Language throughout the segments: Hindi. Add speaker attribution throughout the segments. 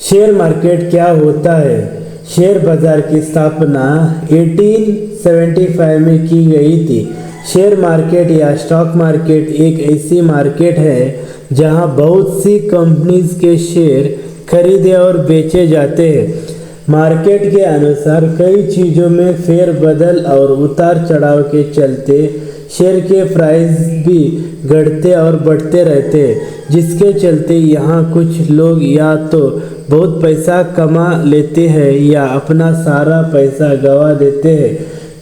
Speaker 1: शेयर मार्केट क्या होता है? शेयर बाजार की स्थापना 1875 में की गई थी। शेयर मार्केट या स्टॉक मार्केट एक ऐसी मार्केट है जहां बहुत सी कंपनीज के शेयर खरीदे और बेचे जाते हैं। मार्केट के अनुसार कई चीज़ों में फेरबदल और उतार चढ़ाव के चलते शेयर के प्राइस भी घटते और बढ़ते रहते हैं, जिसके चलते यहाँ कुछ लोग या तो बहुत पैसा कमा लेते हैं या अपना सारा पैसा गंवा देते हैं।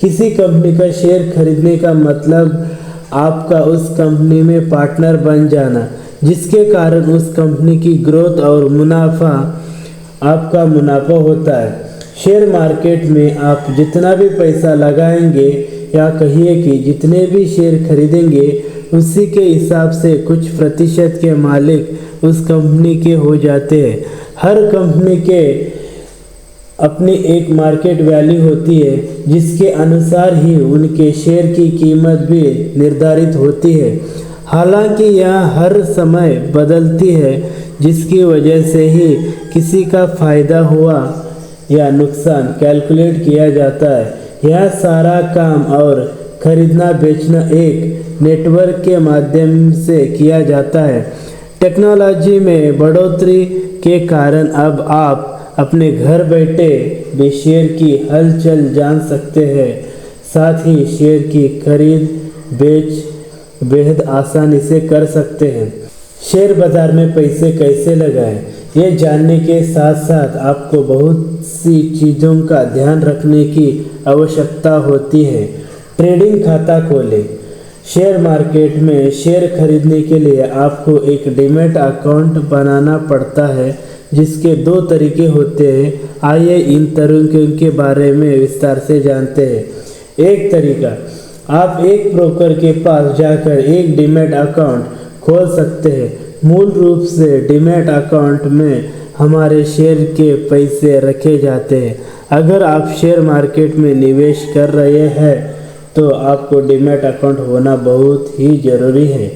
Speaker 1: किसी कंपनी का शेयर खरीदने का मतलब आपका उस कंपनी में पार्टनर बन जाना, जिसके कारण उस कंपनी की ग्रोथ और मुनाफा आपका मुनाफा होता है। शेयर मार्केट में आप जितना भी पैसा लगाएंगे या कहिए कि जितने भी शेयर खरीदेंगे, उसी के हिसाब से कुछ प्रतिशत के मालिक उस कंपनी के हो जाते हैं। हर कंपनी के अपनी एक मार्केट वैल्यू होती है, जिसके अनुसार ही उनके शेयर की कीमत भी निर्धारित होती है। हालांकि यह हर समय बदलती है, जिसकी वजह से ही किसी का फायदा हुआ या नुकसान कैलकुलेट किया जाता है। यह सारा काम और खरीदना बेचना एक नेटवर्क के माध्यम से किया जाता है। टेक्नोलॉजी में बढ़ोतरी के कारण अब आप अपने घर बैठे भी शेयर की हलचल जान सकते हैं। साथ ही शेयर की खरीद बेच बेहद आसानी से कर सकते हैं। शेयर बाजार में पैसे कैसे लगाएं, ये जानने के साथ साथ आपको बहुत सी चीज़ों का ध्यान रखने की आवश्यकता होती है। ट्रेडिंग खाता खोलें। शेयर मार्केट में शेयर खरीदने के लिए आपको एक डीमैट अकाउंट बनाना पड़ता है, जिसके दो तरीके होते हैं। आइए इन तरीकों के बारे में विस्तार से जानते हैं। एक तरीका, आप एक ब्रोकर के पास जाकर एक डीमैट अकाउंट खोल सकते हैं। मूल रूप से डीमैट अकाउंट में हमारे शेयर के पैसे रखे जाते हैं। अगर आप शेयर मार्केट में निवेश कर रहे हैं तो आपको डीमैट अकाउंट होना बहुत ही ज़रूरी है।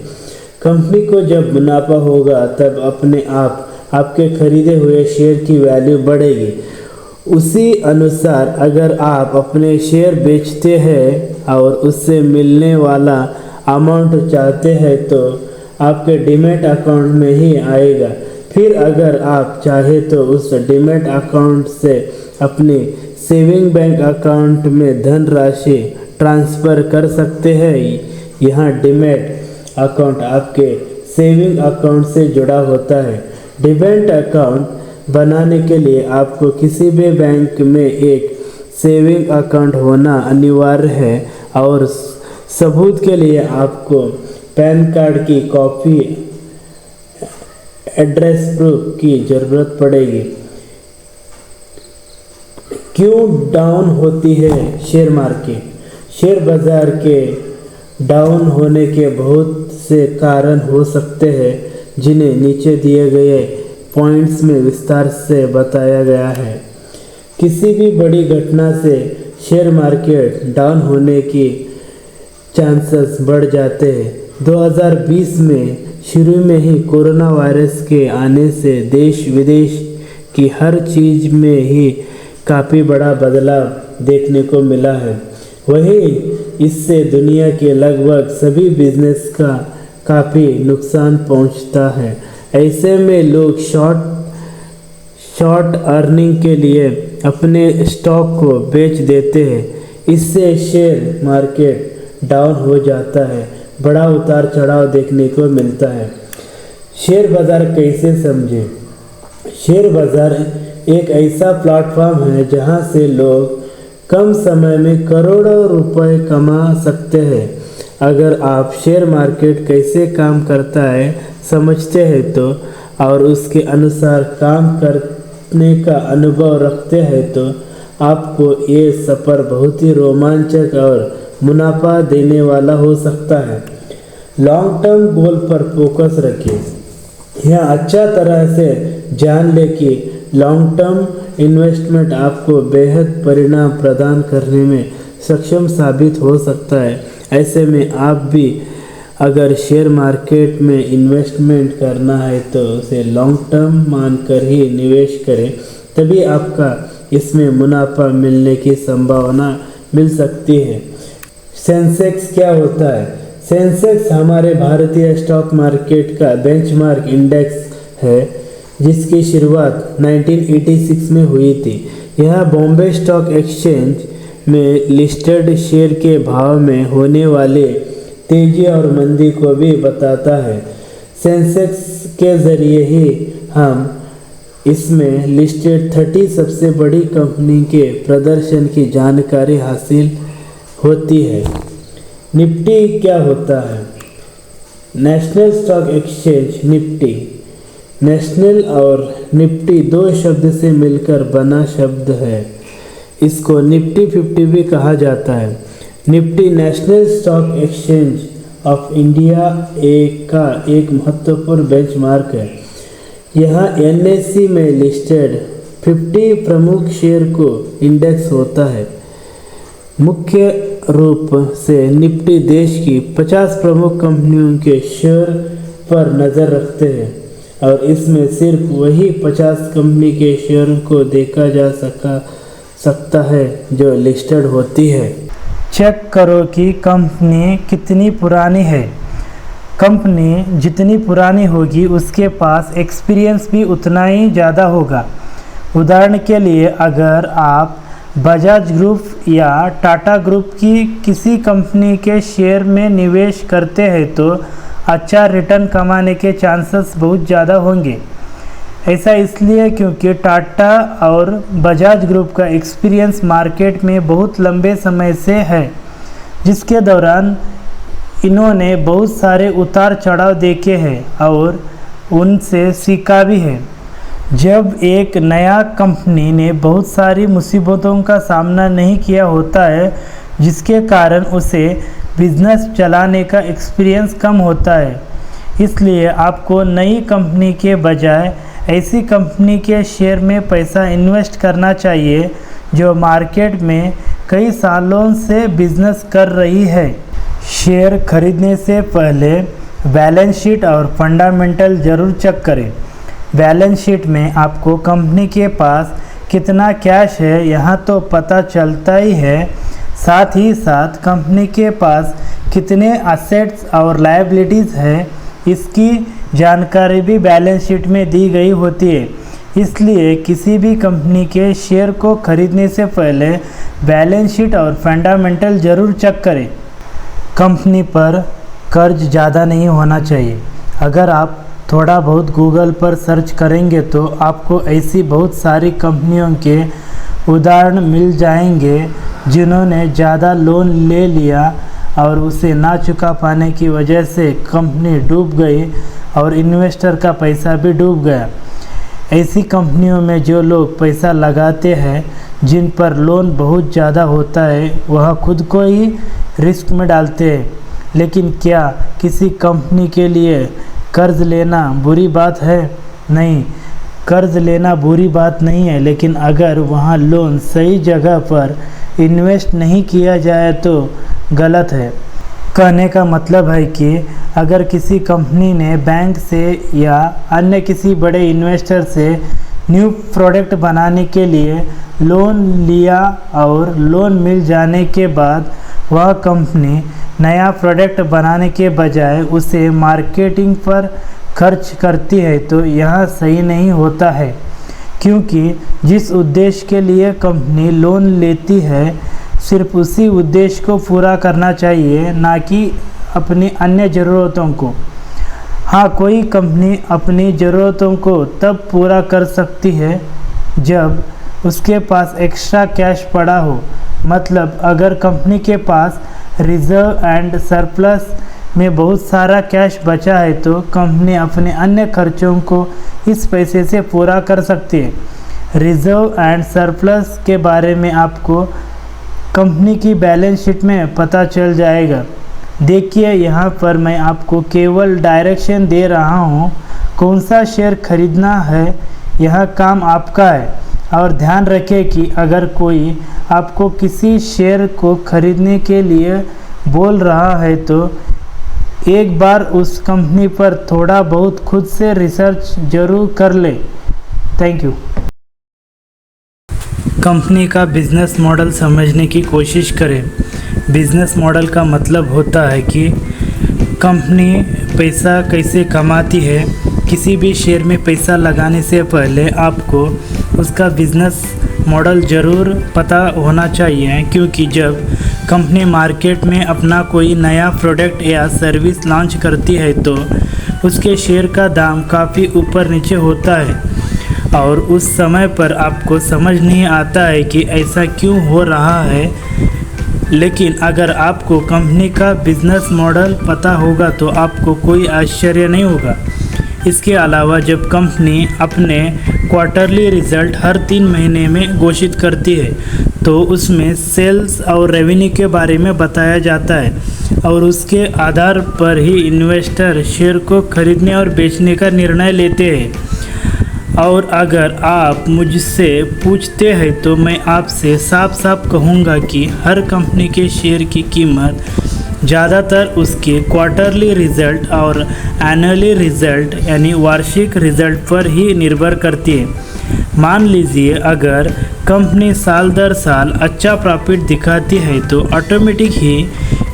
Speaker 1: कंपनी को जब मुनाफा होगा तब अपने आप आपके खरीदे हुए शेयर की वैल्यू बढ़ेगी। उसी अनुसार अगर आप अपने शेयर बेचते हैं और उससे मिलने वाला अमाउंट चाहते हैं तो आपके डीमैट अकाउंट में ही आएगा। फिर अगर आप चाहें तो उस डीमैट अकाउंट से अपने सेविंग बैंक अकाउंट में धनराशि ट्रांसफ़र कर सकते हैं। यहाँ डीमैट अकाउंट आपके सेविंग अकाउंट से जुड़ा होता है। डीमैट अकाउंट बनाने के लिए आपको किसी भी बैंक में एक सेविंग अकाउंट होना अनिवार्य है और सबूत के लिए आपको पैन कार्ड की कॉपी, एड्रेस प्रूफ की ज़रूरत पड़ेगी। क्यों डाउन होती है शेयर मार्केट? शेयर बाजार के डाउन होने के बहुत से कारण हो सकते हैं, जिन्हें नीचे दिए गए पॉइंट्स में विस्तार से बताया गया है। किसी भी बड़ी घटना से शेयर मार्केट डाउन होने की चांसेस बढ़ जाते हैं। 2020 में शुरू में ही कोरोना वायरस के आने से देश विदेश की हर चीज़ में ही काफ़ी बड़ा बदलाव देखने को मिला है। वहीं इससे दुनिया के लगभग सभी बिजनेस का काफ़ी नुकसान पहुंचता है। ऐसे में लोग शॉर्ट अर्निंग के लिए अपने स्टॉक को बेच देते हैं। इससे शेयर मार्केट डाउन हो जाता है, बड़ा उतार चढ़ाव देखने को मिलता है। शेयर बाज़ार कैसे समझें? शेयर बाज़ार एक ऐसा प्लेटफॉर्म है जहां से लोग कम समय में करोड़ों रुपए कमा सकते हैं। अगर आप शेयर मार्केट कैसे काम करता है समझते हैं तो और उसके अनुसार काम करने का अनुभव रखते हैं तो आपको ये सफ़र बहुत ही रोमांचक और मुनाफा देने वाला हो सकता है। लॉन्ग टर्म गोल पर फोकस रखें। यह अच्छा तरह से जान ले कि लॉन्ग टर्म इन्वेस्टमेंट आपको बेहद परिणाम प्रदान करने में सक्षम साबित हो सकता है। ऐसे में आप भी अगर शेयर मार्केट में इन्वेस्टमेंट करना है तो उसे लॉन्ग टर्म मानकर ही निवेश करें, तभी आपका इसमें मुनाफा मिलने की संभावना मिल सकती है। सेंसेक्स क्या होता है? सेंसेक्स हमारे भारतीय स्टॉक मार्केट का बेंचमार्क इंडेक्स है जिसकी शुरुआत 1986 में हुई थी। यह बॉम्बे स्टॉक एक्सचेंज में लिस्टेड शेयर के भाव में होने वाले तेजी और मंदी को भी बताता है। सेंसेक्स के ज़रिए ही हम इसमें लिस्टेड 30 सबसे बड़ी कंपनी के प्रदर्शन की जानकारी हासिल होती है। निफ्टी क्या होता है? National stock exchange Nifty. National और निफ्टी दो शब्द से मिलकर बना शब्द है। इसको निफ्टी 50 भी कहा जाता है। Nifty national stock exchange of India का एक महत्वपूर्ण बेंचमार्क है। यहाँ NSE में लिस्टेड 50 प्रमुख शेयर को इंडेक्स होता है। मुख्य रूप से निफ्टी देश की 50 प्रमुख कंपनियों के शेयर पर नज़र रखते हैं और इसमें सिर्फ वही 50 कंपनी के शेयर को देखा जा सकता है जो लिस्टेड होती है।
Speaker 2: चेक करो कि कंपनी कितनी पुरानी है। कंपनी जितनी पुरानी होगी उसके पास एक्सपीरियंस भी उतना ही ज़्यादा होगा। उदाहरण के लिए अगर आप बजाज ग्रुप या टाटा ग्रुप की किसी कंपनी के शेयर में निवेश करते हैं तो अच्छा रिटर्न कमाने के चांसेस बहुत ज़्यादा होंगे। ऐसा इसलिए क्योंकि टाटा और बजाज ग्रुप का एक्सपीरियंस मार्केट में बहुत लंबे समय से है, जिसके दौरान इन्होंने बहुत सारे उतार चढ़ाव देखे हैं और उनसे सीखा भी है। जब एक नया कंपनी ने बहुत सारी मुसीबतों का सामना नहीं किया होता है, जिसके कारण उसे बिजनेस चलाने का एक्सपीरियंस कम होता है, इसलिए आपको नई कंपनी के बजाय ऐसी कंपनी के शेयर में पैसा इन्वेस्ट करना चाहिए जो मार्केट में कई सालों से बिजनेस कर रही है। शेयर खरीदने से पहले बैलेंस शीट और फंडामेंटल ज़रूर चेक करें। बैलेंस शीट में आपको कंपनी के पास कितना कैश है यहाँ तो पता चलता ही है, साथ ही साथ कंपनी के पास कितने असेट्स और लायबिलिटीज़ है इसकी जानकारी भी बैलेंस शीट में दी गई होती है। इसलिए किसी भी कंपनी के शेयर को खरीदने से पहले बैलेंस शीट और फंडामेंटल ज़रूर चेक करें। कंपनी पर कर्ज ज़्यादा नहीं होना चाहिए। अगर आप थोड़ा बहुत गूगल पर सर्च करेंगे तो आपको ऐसी बहुत सारी कंपनियों के उदाहरण मिल जाएंगे जिन्होंने ज़्यादा लोन ले लिया और उसे ना चुका पाने की वजह से कंपनी डूब गई और इन्वेस्टर का पैसा भी डूब गया। ऐसी कंपनियों में जो लोग पैसा लगाते हैं, जिन पर लोन बहुत ज़्यादा होता है, वह खुद को ही रिस्क में डालते हैं। लेकिन क्या किसी कंपनी के लिए कर्ज लेना बुरी बात है? नहीं, कर्ज लेना बुरी बात नहीं है, लेकिन अगर वहाँ लोन सही जगह पर इन्वेस्ट नहीं किया जाए तो गलत है। कहने का मतलब है कि अगर किसी कंपनी ने बैंक से या अन्य किसी बड़े इन्वेस्टर से न्यू प्रोडक्ट बनाने के लिए लोन लिया और लोन मिल जाने के बाद वह कंपनी नया प्रोडक्ट बनाने के बजाय उसे मार्केटिंग पर खर्च करती है तो यह सही नहीं होता है, क्योंकि जिस उद्देश्य के लिए कंपनी लोन लेती है सिर्फ उसी उद्देश्य को पूरा करना चाहिए, ना कि अपनी अन्य ज़रूरतों को। हाँ, कोई कंपनी अपनी ज़रूरतों को तब पूरा कर सकती है जब उसके पास एक्स्ट्रा कैश पड़ा हो। मतलब अगर कंपनी के पास रिजर्व एंड सरप्लस में बहुत सारा कैश बचा है तो कंपनी अपने अन्य खर्चों को इस पैसे से पूरा कर सकती है। रिजर्व एंड सरप्लस के बारे में आपको कंपनी की बैलेंस शीट में पता चल जाएगा। देखिए, यहाँ पर मैं आपको केवल डायरेक्शन दे रहा हूँ, कौन सा शेयर खरीदना है यह काम आपका है। और ध्यान रखें कि अगर कोई आपको किसी शेयर को खरीदने के लिए बोल रहा है तो एक बार उस कंपनी पर थोड़ा बहुत खुद से रिसर्च जरूर कर ले। Thank you. कंपनी का बिजनेस मॉडल समझने की कोशिश करें। बिजनेस मॉडल का मतलब होता है कि कंपनी पैसा कैसे कमाती है। किसी भी शेयर में पैसा लगाने से पहले आपको उसका बिजनेस मॉडल ज़रूर पता होना चाहिए, क्योंकि जब कंपनी मार्केट में अपना कोई नया प्रोडक्ट या सर्विस लॉन्च करती है तो उसके शेयर का दाम काफ़ी ऊपर नीचे होता है और उस समय पर आपको समझ नहीं आता है कि ऐसा क्यों हो रहा है। लेकिन अगर आपको कंपनी का बिजनेस मॉडल पता होगा तो आपको कोई आश्चर्य नहीं होगा। इसके अलावा जब कंपनी अपने क्वार्टरली रिज़ल्ट हर 3 महीने में घोषित करती है तो उसमें सेल्स और रेवेन्यू के बारे में बताया जाता है और उसके आधार पर ही इन्वेस्टर शेयर को खरीदने और बेचने का निर्णय लेते हैं। और अगर आप मुझसे पूछते हैं तो मैं आपसे साफ साफ कहूँगा कि हर कंपनी के शेयर की कीमत ज़्यादातर उसके क्वार्टरली रिज़ल्ट और एनुअली रिज़ल्ट यानी वार्षिक रिज़ल्ट पर ही निर्भर करती है। मान लीजिए अगर कंपनी साल दर साल अच्छा प्रॉफिट दिखाती है तो ऑटोमेटिक ही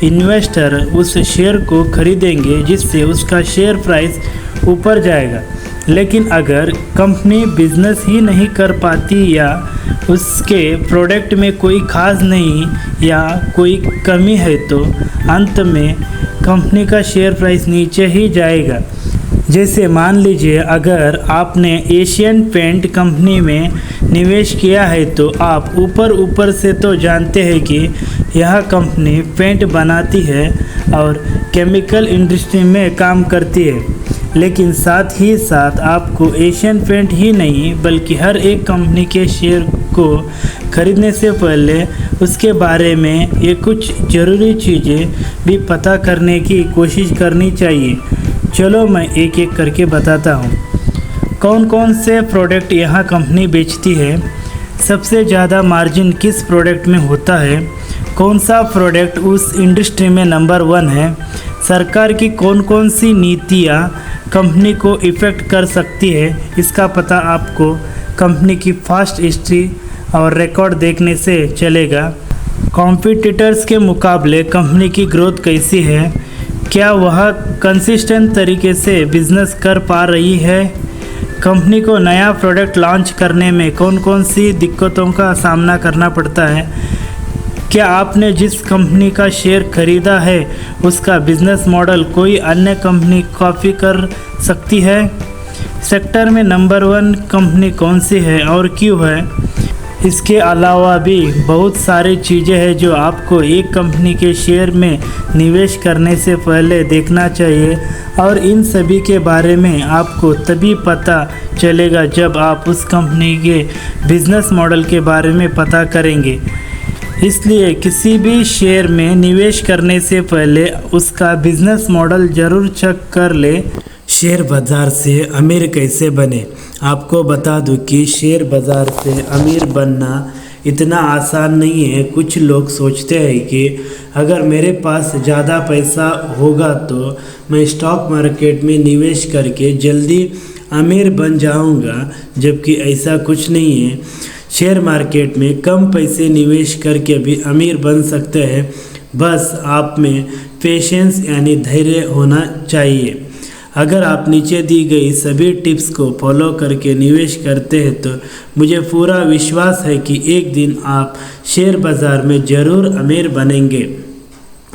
Speaker 2: इन्वेस्टर उस शेयर को खरीदेंगे, जिससे उसका शेयर प्राइस ऊपर जाएगा। लेकिन अगर कंपनी बिजनेस ही नहीं कर पाती या उसके प्रोडक्ट में कोई खास नहीं या कोई कमी है तो अंत में कंपनी का शेयर प्राइस नीचे ही जाएगा। जैसे मान लीजिए अगर आपने एशियन पेंट कंपनी में निवेश किया है तो आप ऊपर से तो जानते हैं कि यह कंपनी पेंट बनाती है और केमिकल इंडस्ट्री में काम करती है, लेकिन साथ ही साथ आपको एशियन पेंट ही नहीं बल्कि हर एक कंपनी के शेयर को खरीदने से पहले उसके बारे में ये कुछ ज़रूरी चीज़ें भी पता करने की कोशिश करनी चाहिए। चलो मैं एक एक करके बताता हूँ। कौन कौन से प्रोडक्ट यहाँ कंपनी बेचती है, सबसे ज़्यादा मार्जिन किस प्रोडक्ट में होता है, कौन सा प्रोडक्ट उस इंडस्ट्री में नंबर 1 है, सरकार की कौन कौन सी नीतियाँ कंपनी को इफ़ेक्ट कर सकती है, इसका पता आपको कंपनी की फास्ट हिस्ट्री और रिकॉर्ड देखने से चलेगा। कॉम्पिटिटर्स के मुकाबले कंपनी की ग्रोथ कैसी है, क्या वह कंसिस्टेंट तरीके से बिजनेस कर पा रही है, कंपनी को नया प्रोडक्ट लॉन्च करने में कौन कौन सी दिक्कतों का सामना करना पड़ता है, क्या आपने जिस कंपनी का शेयर खरीदा है उसका बिजनेस मॉडल कोई अन्य कंपनी कॉपी कर सकती है, सेक्टर में नंबर 1 कंपनी कौन सी है और क्यों है। इसके अलावा भी बहुत सारी चीज़ें हैं जो आपको एक कंपनी के शेयर में निवेश करने से पहले देखना चाहिए और इन सभी के बारे में आपको तभी पता चलेगा जब आप उस कंपनी के बिजनेस मॉडल के बारे में पता करेंगे। इसलिए किसी भी शेयर में निवेश करने से पहले उसका बिजनेस मॉडल ज़रूर चेक कर ले।
Speaker 1: शेयर बाज़ार से अमीर कैसे बने। आपको बता दूं कि शेयर बाज़ार से अमीर बनना इतना आसान नहीं है। कुछ लोग सोचते हैं कि अगर मेरे पास ज़्यादा पैसा होगा तो मैं स्टॉक मार्केट में निवेश करके जल्दी अमीर बन जाऊंगा, जबकि ऐसा कुछ नहीं है। शेयर मार्केट में कम पैसे निवेश करके भी अमीर बन सकते हैं, बस आप में पेशेंस यानी धैर्य होना चाहिए। अगर आप नीचे दी गई सभी टिप्स को फॉलो करके निवेश करते हैं तो मुझे पूरा विश्वास है कि एक दिन आप शेयर बाज़ार में ज़रूर अमीर बनेंगे।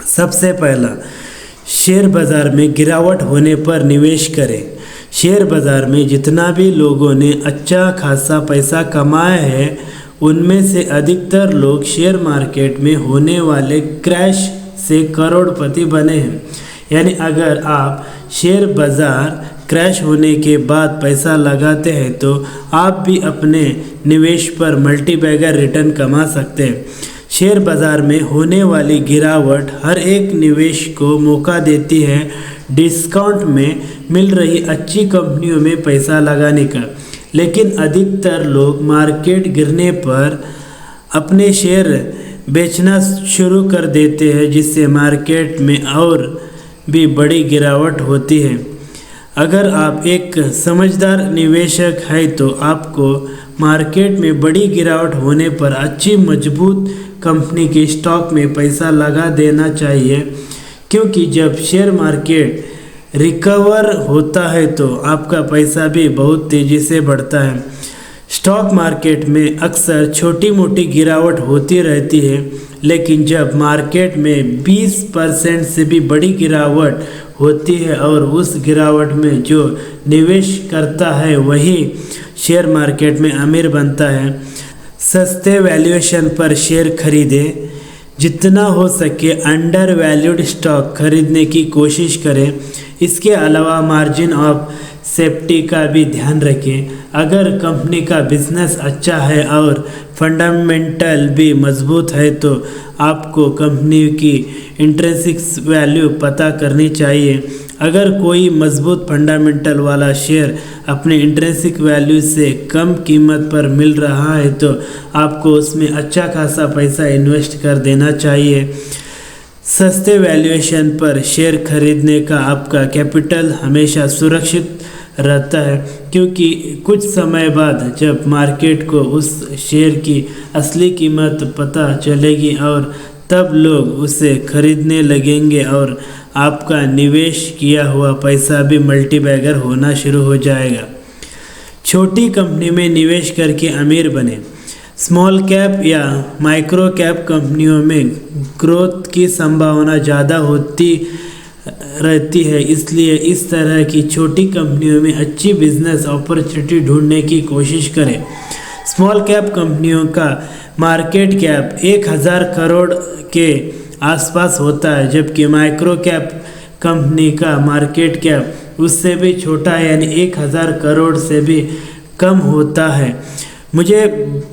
Speaker 1: सबसे पहला, शेयर बाज़ार में गिरावट होने पर निवेश करें। शेयर बाज़ार में जितना भी लोगों ने अच्छा खासा पैसा कमाया है उनमें से अधिकतर लोग शेयर मार्केट में होने वाले क्रैश से करोड़पति बने हैं। यानी अगर आप शेयर बाज़ार क्रैश होने के बाद पैसा लगाते हैं तो आप भी अपने निवेश पर मल्टीबैगर रिटर्न कमा सकते हैं। शेयर बाज़ार में होने वाली गिरावट हर एक निवेश को मौका देती है डिस्काउंट में मिल रही अच्छी कंपनियों में पैसा लगाने का, लेकिन अधिकतर लोग मार्केट गिरने पर अपने शेयर बेचना शुरू कर देते हैं, जिससे मार्केट में और भी बड़ी गिरावट होती है। अगर आप एक समझदार निवेशक हैं तो आपको मार्केट में बड़ी गिरावट होने पर अच्छी मजबूत कंपनी के स्टॉक में पैसा लगा देना चाहिए, क्योंकि जब शेयर मार्केट रिकवर होता है तो आपका पैसा भी बहुत तेज़ी से बढ़ता है। स्टॉक मार्केट में अक्सर छोटी मोटी गिरावट होती रहती है, लेकिन जब मार्केट में 20% से भी बड़ी गिरावट होती है और उस गिरावट में जो निवेश करता है वही शेयर मार्केट में अमीर बनता है। सस्ते वैल्यूएशन पर शेयर खरीदें। जितना हो सके अंडर वैल्यूड स्टॉक खरीदने की कोशिश करें। इसके अलावा मार्जिन ऑफ सेफ्टी का भी ध्यान रखें। अगर कंपनी का बिजनेस अच्छा है और फंडामेंटल भी मजबूत है तो आपको कंपनी की इंट्रिंसिक वैल्यू पता करनी चाहिए। अगर कोई मजबूत फंडामेंटल वाला शेयर अपने इंट्रिंसिक वैल्यू से कम कीमत पर मिल रहा है तो आपको उसमें अच्छा खासा पैसा इन्वेस्ट कर देना चाहिए। सस्ते वैल्यूएशन पर शेयर खरीदने का आपका कैपिटल हमेशा सुरक्षित रहता है, क्योंकि कुछ समय बाद जब मार्केट को उस शेयर की असली कीमत पता चलेगी और तब लोग उसे खरीदने लगेंगे और आपका निवेश किया हुआ पैसा भी मल्टीबैगर होना शुरू हो जाएगा। छोटी कंपनी में निवेश करके अमीर बने। स्मॉल कैप या माइक्रो कैप कंपनियों में ग्रोथ की संभावना ज़्यादा होती रहती है, इसलिए इस तरह की छोटी कंपनियों में अच्छी बिजनेस अपॉर्चुनिटी ढूंढने की कोशिश करें। स्मॉल कैप कंपनियों का मार्केट कैप 1000 करोड़ के आसपास होता है, जबकि माइक्रो कैप कंपनी का मार्केट कैप उससे भी छोटा है, यानी 1000 करोड़ से भी कम होता है। मुझे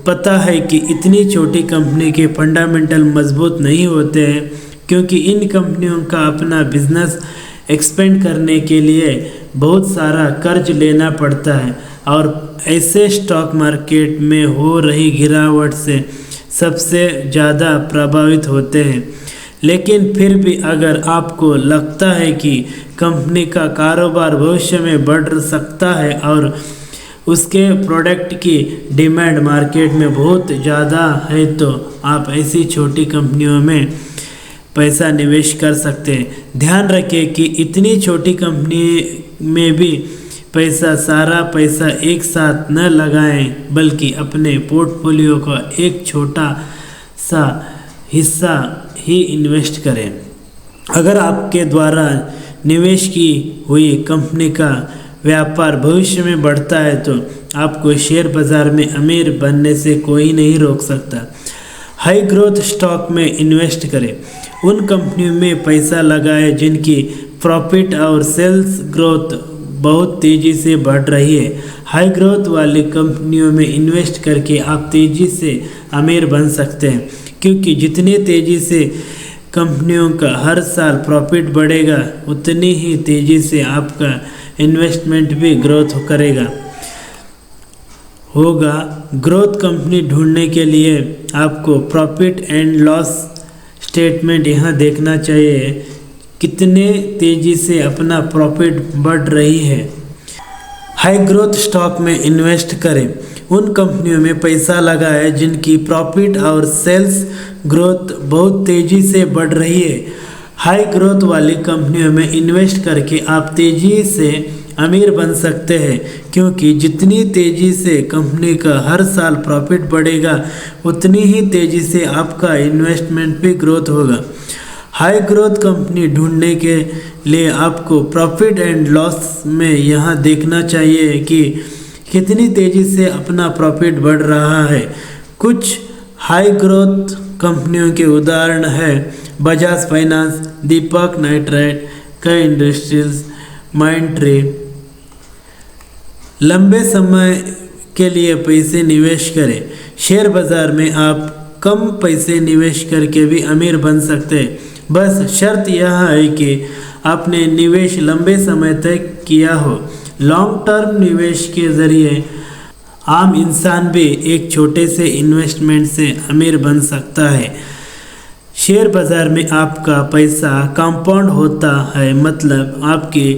Speaker 1: पता है कि इतनी छोटी कंपनी के फंडामेंटल मजबूत नहीं होते हैं, क्योंकि इन कंपनियों का अपना बिजनेस एक्सपेंड करने के लिए बहुत सारा कर्ज लेना पड़ता है और ऐसे स्टॉक मार्केट में हो रही गिरावट से सबसे ज़्यादा प्रभावित होते हैं। लेकिन फिर भी अगर आपको लगता है कि कंपनी का कारोबार भविष्य में बढ़ सकता है और उसके प्रोडक्ट की डिमांड मार्केट में बहुत ज़्यादा है तो आप ऐसी छोटी कंपनियों में पैसा निवेश कर सकते हैं। ध्यान रखें कि इतनी छोटी कंपनी में भी सारा पैसा एक साथ न लगाएं, बल्कि अपने पोर्टफोलियो का एक छोटा सा हिस्सा ही इन्वेस्ट करें। अगर आपके द्वारा निवेश की हुई कंपनी का व्यापार भविष्य में बढ़ता है तो आपको शेयर बाज़ार में अमीर बनने से कोई नहीं रोक सकता। हाई ग्रोथ स्टॉक में इन्वेस्ट करें। उन कंपनियों में पैसा लगाएं जिनकी प्रॉफिट और सेल्स ग्रोथ बहुत तेज़ी से बढ़ रही है। हाई ग्रोथ वाली कंपनियों में इन्वेस्ट करके आप तेज़ी से अमीर बन सकते हैं, क्योंकि जितनी तेज़ी से कंपनियों का हर साल प्रॉफिट बढ़ेगा उतनी ही तेज़ी से आपका इन्वेस्टमेंट भी ग्रोथ होगा। ग्रोथ कंपनी ढूंढने के लिए आपको प्रॉफिट एंड लॉस स्टेटमेंट यहाँ देखना चाहिए, कितने तेज़ी से अपना प्रॉफिट बढ़ रही है। हाई ग्रोथ स्टॉक में इन्वेस्ट करें। उन कंपनियों में पैसा लगाएं जिनकी प्रॉफिट और सेल्स ग्रोथ बहुत तेज़ी से बढ़ रही है। हाई ग्रोथ वाली कंपनियों में इन्वेस्ट करके आप तेज़ी से अमीर बन सकते हैं, क्योंकि जितनी तेज़ी से कंपनी का हर साल प्रॉफिट बढ़ेगा उतनी ही तेज़ी से आपका इन्वेस्टमेंट भी ग्रोथ होगा। हाई ग्रोथ कंपनी ढूंढने के लिए आपको प्रॉफिट एंड लॉस में यहाँ देखना चाहिए कि कितनी तेज़ी से अपना प्रॉफिट बढ़ रहा है। कुछ हाई ग्रोथ कंपनियों के उदाहरण हैं बजाज फाइनेंस, दीपक नाइट्राइट, कई इंडस्ट्रीज, माइंडट्री। लंबे समय के लिए पैसे निवेश करें। शेयर बाज़ार में आप कम पैसे निवेश करके भी अमीर बन सकते हैं, बस शर्त यह है कि आपने निवेश लंबे समय तक किया हो। लॉन्ग टर्म निवेश के ज़रिए आम इंसान भी एक छोटे से इन्वेस्टमेंट से अमीर बन सकता है। शेयर बाज़ार में आपका पैसा कंपाउंड होता है, मतलब आपके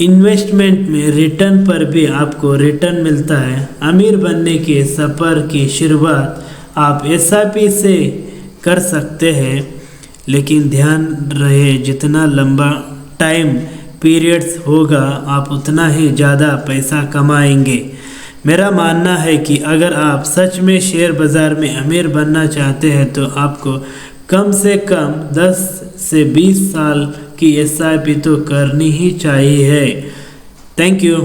Speaker 1: इन्वेस्टमेंट में रिटर्न पर भी आपको रिटर्न मिलता है। अमीर बनने के सफ़र की शुरुआत आप एसआईपी से कर सकते हैं, लेकिन ध्यान रहे जितना लंबा टाइम पीरियड्स होगा आप उतना ही ज़्यादा पैसा कमाएंगे। मेरा मानना है कि अगर आप सच में शेयर बाज़ार में अमीर बनना चाहते हैं तो आपको कम से कम 10 से 20 साल की एसआईपी तो करनी ही चाहिए। Thank you.